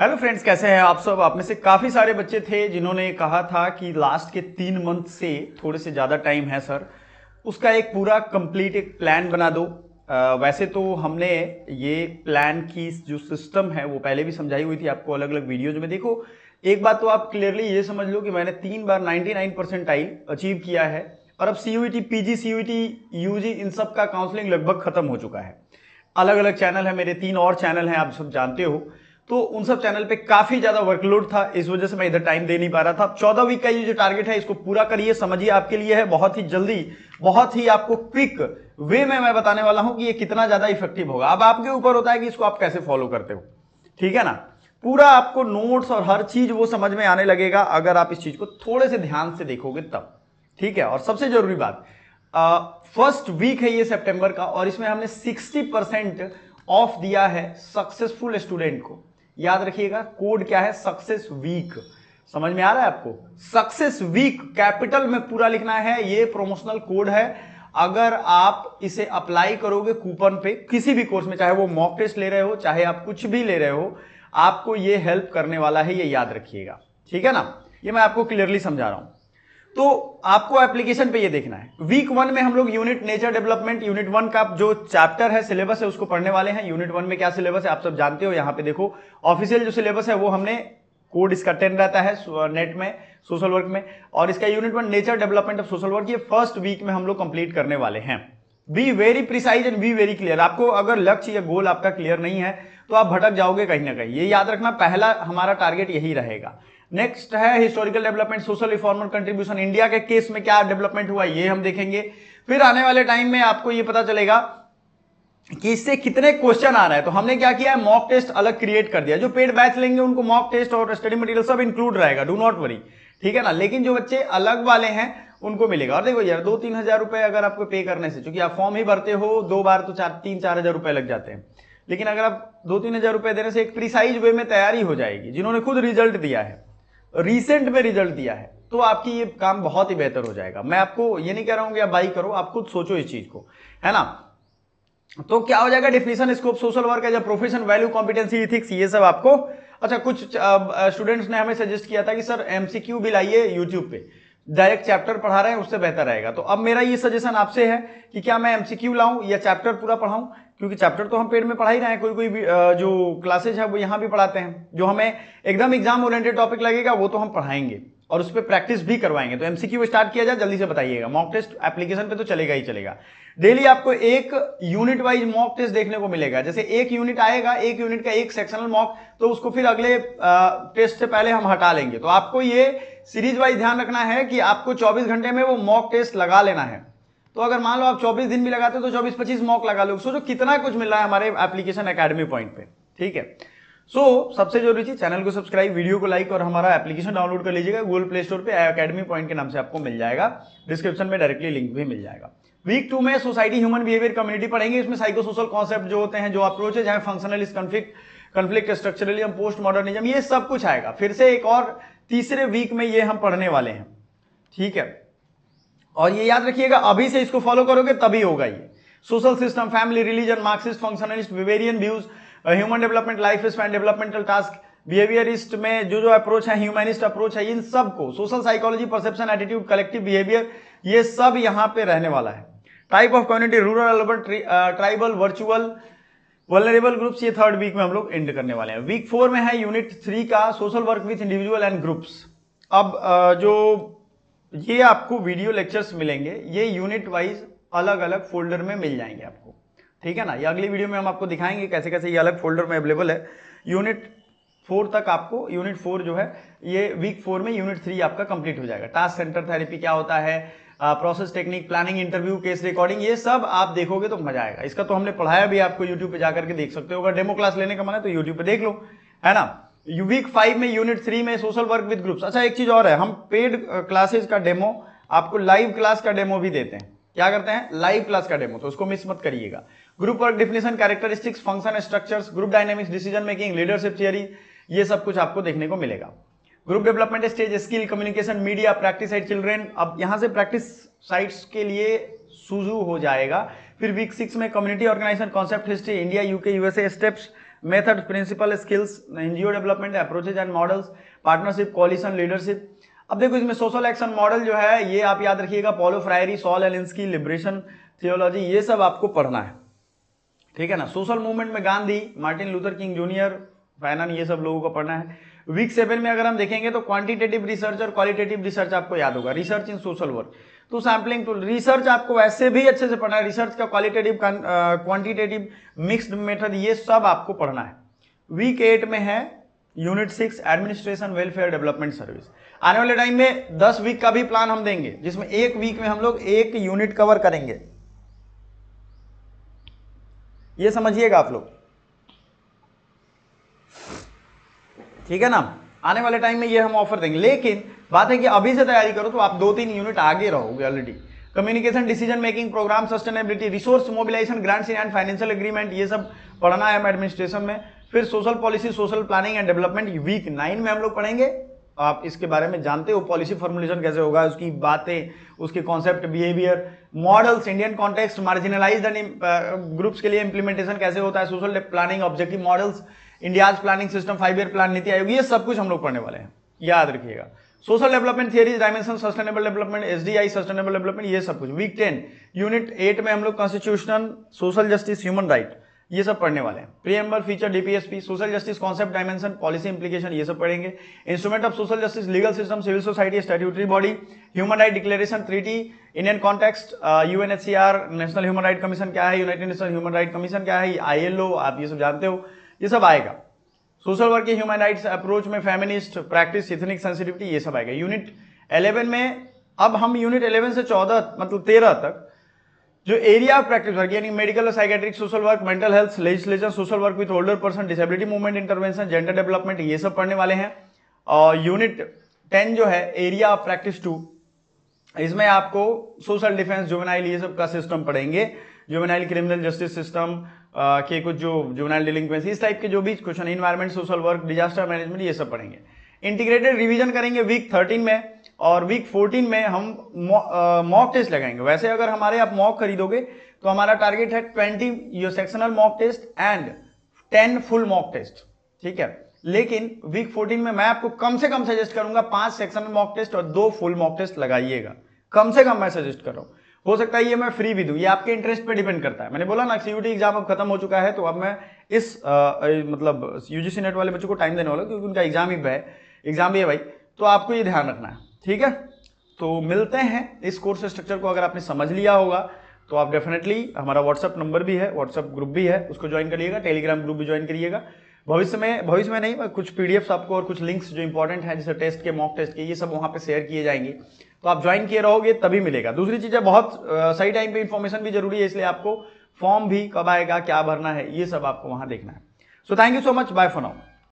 Hello friends, कैसे हैं आप सब। आप में से काफी सारे बच्चे थे जिन्होंने कहा था कि लास्ट के 3 मंथ से थोड़े से ज्यादा टाइम है सर, उसका एक पूरा कंप्लीट एक प्लान बना दो। वैसे तो हमने ये प्लान की जो सिस्टम है वो पहले भी समझाई हुई थी आपको अलग अलग वीडियोज में। देखो, एक बात तो आप क्लियरली ये समझ लो कि मैंने 3 बार 99% अचीव किया है और अब सीयूईटी, पीजी, सीयूईटी, यूजी इन सब का काउंसलिंग लगभग खत्म हो चुका है। अलग अलग चैनल है मेरे, 3 और चैनल हैं, आप सब जानते हो। तो उन सब चैनल पे काफी ज्यादा वर्कलोड था, इस वजह से मैं इधर टाइम दे नहीं पा रहा था। 14 वीक का ये जो टारगेट है इसको पूरा करिए, समझिए आपके लिए है, बहुत ही जल्दी, बहुत ही आपको क्विक वे में मैं बताने वाला हूं कि ये कितना ज्यादा इफेक्टिव होगा। अब आपके ऊपर होता है कि इसको आप कैसे फॉलो करते हो, ठीक है ना। पूरा आपको नोट्स और हर चीज वो समझ में आने लगेगा अगर आप इस चीज को थोड़े से ध्यान से देखोगे तब, ठीक है। और सबसे जरूरी बात, फर्स्ट वीक है ये सितंबर का और इसमें हमने 60% ऑफ दिया है सक्सेसफुल स्टूडेंट को। याद रखिएगा, कोड क्या है, सक्सेस वीक। समझ में आ रहा है आपको? सक्सेस वीक कैपिटल में पूरा लिखना है, ये प्रोमोशनल कोड है। अगर आप इसे अप्लाई करोगे कूपन पे किसी भी कोर्स में, चाहे वो मॉक टेस्ट ले रहे हो, चाहे आप कुछ भी ले रहे हो, आपको ये हेल्प करने वाला है, ये याद रखिएगा, ठीक है ना। ये मैं आपको क्लियरली समझा रहा हूं। तो आपको एप्लीकेशन पे ये देखना है। वीक 1 में हम लोग यूनिट नेचर डेवलपमेंट, यूनिट 1 का जो चैप्टर है, सिलेबस है, उसको पढ़ने वाले हैं। यूनिट 1 में क्या सिलेबस है आप सब जानते हो। यहां पे देखो, ऑफिशियल जो सिलेबस है वो हमने, कोड इसका 10 रहता है नेट में, सोशल वर्क में। और इसका unit 1 nature development of social work, ये फर्स्ट वीक में हम लोग कंप्लीट करने वाले हैं। Be very precise and be very clear. आपको अगर लक्ष्य या गोल आपका क्लियर नहीं है तो आप भटक जाओगे कहीं ना कहीं, ये याद रखना। पहला हमारा टारगेट यही रहेगा। नेक्स्ट है historical development, social reformer contribution. India के केस में क्या डेवलपमेंट हुआ ये हम देखेंगे। फिर आने वाले टाइम में आपको ये पता चलेगा कि इससे कितने क्वेश्चन आ रहा है। तो हमने क्या किया है, मॉक टेस्ट अलग क्रिएट कर दिया। जो पेड बैच लेंगे उनको मॉक टेस्ट और स्टडी मटेरियल सब इंक्लूड रहेगा, डू नॉट वरी, ठीक है ना। लेकिन जो बच्चे अलग वाले हैं उनको मिलेगा। और देखो यार, 2-3 हजार रुपए अगर आपको पे करने से, क्योंकि आप फॉर्म ही भरते हो 2 बार तो 3-4 हजार रुपए लग जाते हैं। लेकिन अगर आप 2-3 हजार रुपए देने से एक प्रिसाइज वे में तैयारी हो जाएगी, जिन्होंने खुद रिजल्ट दिया है, रिसेंट में रिजल्ट दिया है, तो आपकी ये काम बहुत ही बेहतर हो जाएगा। मैं आपको ये नहीं कह रहा हूं कि आप बाई करो, आप खुद सोचो इस चीज को, है ना। तो क्या हो जाएगा, definition, scope, social work as a profession, value, competency, ethics, ये सब आपको। अच्छा, कुछ स्टूडेंट्स ने हमें सजेस्ट किया था कि सर एमसीक्यू भी लाइए यूट्यूब पे, डायरेक्ट चैप्टर पढ़ा रहे हैं उससे बेहतर रहेगा। तो अब मेरा ये सजेशन आपसे है कि क्या मैं एमसीक्यू लाऊं या चैप्टर पूरा पढ़ाऊं, क्योंकि चैप्टर तो हम पेड में पढ़ा ही रहे हैं। कोई कोई जो क्लासेज है वो यहाँ भी पढ़ाते हैं। जो हमें एकदम एग्जाम ओरिएंटेड टॉपिक लगेगा वो तो हम पढ़ाएंगे और उस पर प्रैक्टिस भी करवाएंगे। तो एमसीक्यू स्टार्ट किया जाए, जल्दी से बताइएगा। मॉक टेस्ट एप्लीकेशन पे तो चलेगा ही चलेगा। डेली आपको एक यूनिट वाइज मॉक टेस्ट देखने को मिलेगा। जैसे एक यूनिट आएगा, एक यूनिट का एक सेक्शनल मॉक, तो उसको फिर अगले टेस्ट से पहले हम हटा लेंगे। तो आपको ये सीरीज वाइज ध्यान रखना है कि आपको 24 घंटे में वो मॉक टेस्ट लगा लेना है। तो अगर मान लो आप 24 दिन भी लगाते हो तो 24-25 मॉक लगा लो। सोचो कितना कुछ मिल रहा है हमारे एप्लीकेशन एकेडमी पॉइंट पे, ठीक है। सबसे जरूरी चीज, चैनल को सब्सक्राइब, वीडियो को लाइक और हमारा एप्लीकेशन डाउनलोड कर लीजिएगा। गूगल प्ले स्टोर पे एकेडमी पॉइंट के नाम से आपको मिल जाएगा। डिस्क्रिप्शन में डायरेक्टली लिंक भी मिल जाएगा। वीक 2 में सोसाइटी, ह्यूमन बिहेवियर, कम्युनिटी पढ़ेंगे। इसमें साइको सोशल कॉन्सेप्ट जो होते हैं, जो अप्रोचेज हैं, functionalist, conflict, structuralism, post modernism, ये सब कुछ आएगा। फिर से एक और तीसरे वीक में ये हम पढ़ने वाले हैं, ठीक है। और ये याद रखिएगा, अभी से इसको फॉलो करोगे तभी होगा ये। Social system, family, religion, Marxist, functionalist, Weberian views, human development, life span, developmental task, behaviourist में जो जो अप्रोच है, ह्यूमनिस्ट अप्रोच है, इन सबको, social psychology, perception, attitude, collective behaviour, ये सब यहां पे रहने वाला है। Type of community, rural, urban, tribal, virtual, vulnerable groups, ये थर्ड वीक में हम लोग एंड करने वाले हैं। वीक 4 में है यूनिट 3 का social work with individual and groups. अब जो ये आपको वीडियो लेक्चर्स मिलेंगे, ये यूनिट वाइज अलग अलग फोल्डर में मिल जाएंगे आपको, ठीक है ना। ये अगली वीडियो में हम आपको दिखाएंगे कैसे कैसे ये अलग फोल्डर में अवेलेबल है। यूनिट 4 तक आपको, यूनिट 4 जो है ये वीक 4 में, यूनिट 3 आपका कंप्लीट हो जाएगा। टास्क सेंटर थेरेपी क्या होता है, process technique, planning, interview, case recording, ये सब आप देखोगे तो मजा आएगा। इसका तो हमने पढ़ाया भी, आपको यूट्यूब पे जाकर के देख सकते हो। अगर डेमो क्लास लेने का मन है तो यूट्यूब पे देख लो, है ना। वीक 5 में, यूनिट 3 में सोशल वर्क विद ग्रुप्स। अच्छा, एक चीज और है, हम पेड क्लासेज का डेमो, आपको लाइव क्लास का डेमो भी देते हैं। क्या करते हैं, लाइव क्लास का डेमो, तो उसको मिस मत करिएगा। Group work definition, characteristics, function structures, group dynamics, decision making, leadership theory, ये सब कुछ आपको देखने को मिलेगा। Group development stage, skill, communication, media, practice site children. अब यहां से प्रैक्टिस साइट्स के लिए सुजू हो जाएगा। फिर वीक 6 में community organisation, concept, history, India, UK, USA, steps, method, principle, skills, NGO development, approaches and models, partnership, coalition, leadership. अब देखो इसमें सोशल एक्शन मॉडल जो है ये आप याद रखिएगा, Paulo फ्रायरी, sol Elinsky, liberation theology, ये सब आपको पढ़ना है, ठीक है ना। सोशल मूवमेंट में Gandhi, Martin Luther king junior, Fanon, ये सब लोगों को पढ़ना है। वीक 7 में अगर हम देखेंगे तो क्वांटिटेटिव रिसर्च और क्वालिटेटिव रिसर्च आपको याद होगा, रिसर्च इन सोशल वर्क, तो सैम्पलिंग टूल, रिसर्च आपको वैसे भी अच्छे से पढ़ना है, रिसर्च का क्वालिटेटिव क्वांटिटेटिव मिक्स्ड मेथड, ये सब आपको पढ़ना है। वीक 8 में है unit 6 administration welfare development service. आने वाले टाइम में 10 वीक का भी प्लान हम देंगे, जिसमें एक वीक में हम लोग एक यूनिट कवर करेंगे, ये समझिएगा आप लोग, ठीक है ना। आने वाले टाइम में ये हम ऑफर देंगे, लेकिन बात है कि अभी से तैयारी करो तो आप 2-3 यूनिट आगे रहोगे already. Communication, decision making, programme, sustainability, resource mobilisation, grants and financial agreement, ये सब पढ़ना है हम एडमिनिस्ट्रेशन में। फिर social policy, social planning and development week 9 में हम लोग पढ़ेंगे। आप इसके बारे में जानते हो, पॉलिसी फॉर्मुलेशन कैसे होगा, उसकी बातें, उसके concept, behaviour, models, Indian context, marginalised groups के लिए इंप्लीमेंटेशन कैसे होता है, social planning, objective models, India's planning system, 5 year plan, NITI Aayog, ये सब कुछ हम लोग पढ़ने वाले हैं, याद रखिएगा। Social development theories, dimension, sustainable development, SDI, sustainable development, ये सब कुछ। वीक 10 यूनिट 8 में हम लोग constitution, social justice, human right, ये सब पढ़ने वाले हैं। Preamble, feature, DPSP, social justice concept, dimension, policy implication, ये सब पढ़ेंगे। Instrument of social justice, legal system, civil society, statutory body, human right declaration, treaty, Indian context, UNHCR, national human right commission क्या है, United Nation human right commission क्या है, ILO, आप ये सब जानते हो, ये सब आएगा। सोशल वर्क की ह्यूमन राइट्स अप्रोच में फेमिनिस्ट प्रैक्टिस, इथनिक सेंसिटिविटी, ये सब आएगा। यूनिट 11 में अब हम यूनिट 11 से 14 मतलब 13 तक जो एरिया ऑफ प्रैक्टिस वर्क यानी medical, psychiatric, social work, mental health, legislation, social work with older person, disability movement intervention, gender development, ये सब पढ़ने वाले हैं। और यूनिट 10 जो है एरिया ऑफ प्रैक्टिस 2, इसमें आपको सोशल डिफेंस, जुवेनाइल, ये सब का सिस्टम पढ़ेंगे। जुवेनाइल क्रिमिनल जस्टिस सिस्टम के कुछ जो जुवेनाइल डिलिंक्वेंसी, इस टाइप के जो भी question, environment, social work, disaster management, ये सब पढ़ेंगे। इंटीग्रेटेड रिवीजन करेंगे वीक 13 में, और वीक 14 में हम मॉक टेस्ट लगाएंगे। वैसे अगर हमारे आप मॉक खरीदोगे तो हमारा टारगेट है 20 your sectional mock test and 10 full mock test, ठीक है। लेकिन वीक 14 में मैं आपको कम से कम सजेस्ट करूंगा 5 सेक्शनल मॉक टेस्ट और 2 फुल मॉक टेस्ट लगाइएगा, कम से कम मैं सजेस्ट कर रहा हूं। हो सकता है ये मैं फ्री भी दूं, ये आपके इंटरेस्ट पे डिपेंड करता है। मैंने बोला ना सीयूटी एग्जाम अब खत्म हो चुका है, तो अब मैं इस मतलब यूजीसी नेट वाले बच्चों को टाइम देने वाला, क्योंकि उनका एग्जाम भी है भाई, तो आपको ये ध्यान रखना है, ठीक है। तो मिलते हैं। इस कोर्स स्ट्रक्चर को अगर आपने समझ लिया होगा तो आप डेफिनेटली, हमारा व्हाट्सअप नंबर भी है, व्हाट्सअप ग्रुप भी है, उसको ज्वाइन करिएगा, टेलीग्राम ग्रुप भी ज्वाइन करिएगा। भविष्य में नहीं, कुछ पीडीएफ्स आपको और कुछ लिंक्स जो इंपॉर्टेंट है, जैसे टेस्ट के, मॉक टेस्ट के, ये सब वहां पे शेयर किए जाएंगे, तो आप ज्वाइन किए रहोगे तभी मिलेगा। दूसरी चीज है, बहुत सही टाइम पे इंफॉर्मेशन भी जरूरी है, इसलिए आपको फॉर्म भी कब आएगा, क्या भरना है, ये सब आपको वहां देखना है। So thank you so much, bye for now.